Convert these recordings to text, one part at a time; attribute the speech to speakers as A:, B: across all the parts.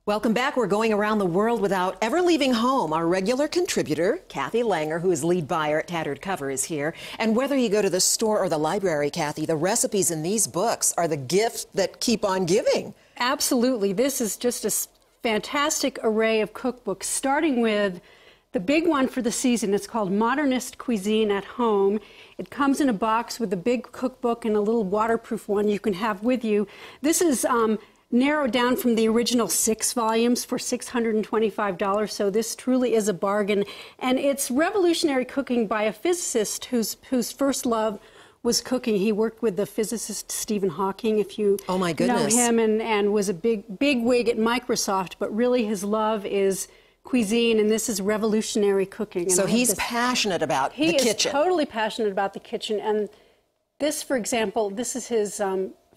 A: Welcome back. We're going around the world without ever leaving home. Our regular contributor, Cathy Langer, who is lead buyer at Tattered Cover, is here. And whether you go to the store or the library, Cathy, the recipes in these books are the gifts that keep on giving.
B: Absolutely. This is just a fantastic array of cookbooks, starting with the big one for the season. It's called Modernist Cuisine at Home. It comes in a box with a big cookbook and a little waterproof one you can have with you. This is narrowed down from the original 6 volumes for $625, so this truly is a bargain. And it's revolutionary cooking by a physicist whose first love was cooking. He worked with the physicist Stephen Hawking, if you know him, and was a big wig at Microsoft, but really his love is cuisine, and this is revolutionary cooking. And
A: so he's passionate about the kitchen.
B: He is totally passionate about the kitchen. And this, for example, this is his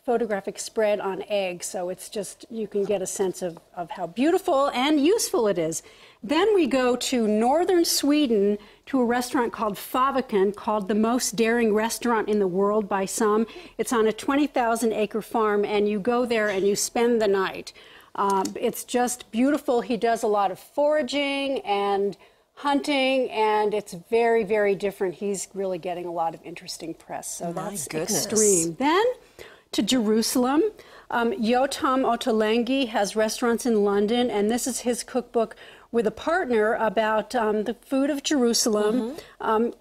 B: photographic spread on eggs, so it's just, you can get a sense of how beautiful and useful it is. Then we go to northern Sweden to a restaurant called Favakan, called the most daring restaurant in the world by some. It's on a 20,000-acre farm, and you go there and you spend the night. It's just beautiful. He does a lot of foraging and hunting, and it's very, very different. He's really getting a lot of interesting press, so that's extreme. Then to Jerusalem. Yotam Ottolenghi has restaurants in London, and this is his cookbook with a partner about the food of Jerusalem.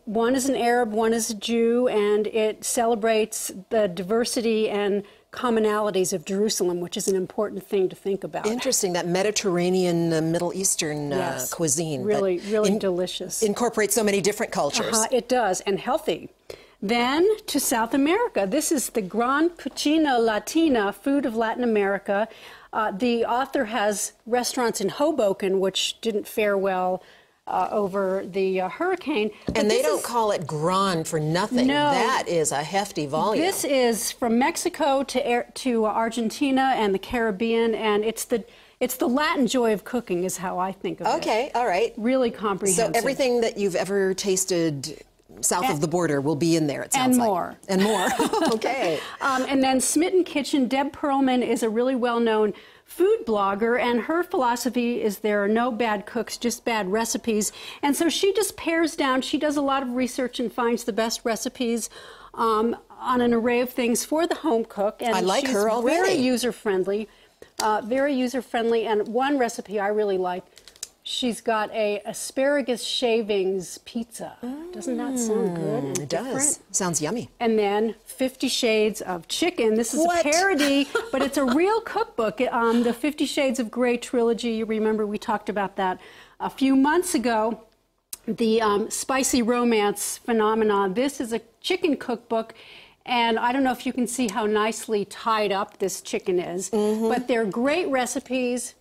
B: One is an Arab, one is a Jew, and it celebrates the diversity and commonalities of Jerusalem, which is an important thing to think about.
A: Interesting, that Mediterranean, Middle Eastern cuisine.
B: Really delicious.
A: Incorporates so many different cultures.
B: It does, and healthy. Then to South America. This is the Gran Cucina Latina, food of Latin America. The author has restaurants in Hoboken, which didn't fare well over the hurricane.
A: And they don't call it Gran for nothing. No. That is a hefty volume.
B: This is from Mexico to Argentina and the Caribbean, and it's the Latin joy of cooking is how I think of it.
A: Okay, all right.
B: Really comprehensive.
A: So everything that you've ever tasted south of the border will be in there, it sounds like. And more. Okay.
B: And then Smitten Kitchen. Deb Perlman is a really well-known food blogger, and her philosophy is there are no bad cooks, just bad recipes. And so she just pares down. She does a lot of research and finds the best recipes on an array of things for the home cook. And
A: I like her already.
B: Very user-friendly. Very user-friendly. And one recipe I really like, she's got a asparagus shavings pizza. Doesn't that sound good? And
A: it does. Sounds yummy.
B: And then 50 Shades of Chicken. This is a parody, but it's a real cookbook. The 50 Shades of Grey trilogy. You remember we talked about that a few months ago. The spicy romance phenomenon. This is a chicken cookbook. And I don't know if you can see how nicely tied up this chicken is, but they're great recipes.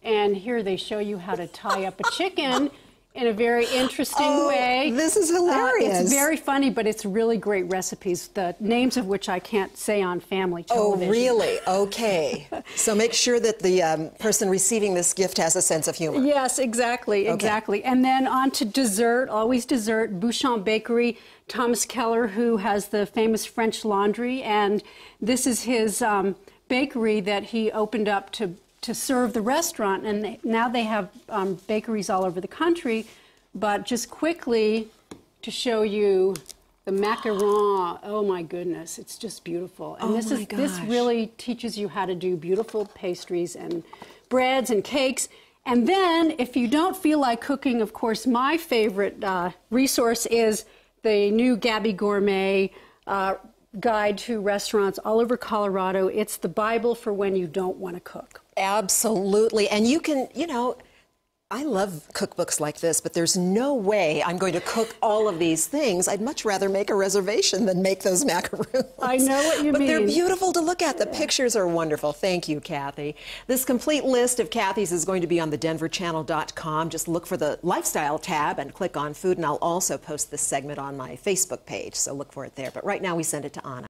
B: And here they show you how to tie up a chicken in a very interesting way.
A: This is hilarious.
B: It's very funny, but it's really great recipes, the names of which I can't say on family television.
A: Oh, really? Okay. So make sure that the person receiving this gift has a sense of humor.
B: Yes, exactly, exactly. And then on to dessert, always dessert, Bouchon Bakery, Thomas Keller, who has the famous French Laundry, and this is his bakery that he opened up to serve the restaurant, and now they have bakeries all over the country. But just quickly to show you the macaron, oh my goodness, it's just beautiful. And this really teaches you how to do beautiful pastries and breads and cakes. And then if you don't feel like cooking, of course, my favorite resource is the new Gabby Gourmet guide to restaurants all over Colorado. It's the Bible for when you don't want to cook.
A: Absolutely. And you can, you know, I love cookbooks like this, but there's no way I'm going to cook all of these things. I'd much rather make a reservation than make those macaroons.
B: I know what you mean.
A: But they're beautiful to look at. The pictures are wonderful. Thank you, Cathy. This complete list of Cathy's is going to be on the denverchannel.com. Just look for the Lifestyle tab and click on Food, and I'll also post this segment on my Facebook page, so look for it there. But right now we send it to Anna.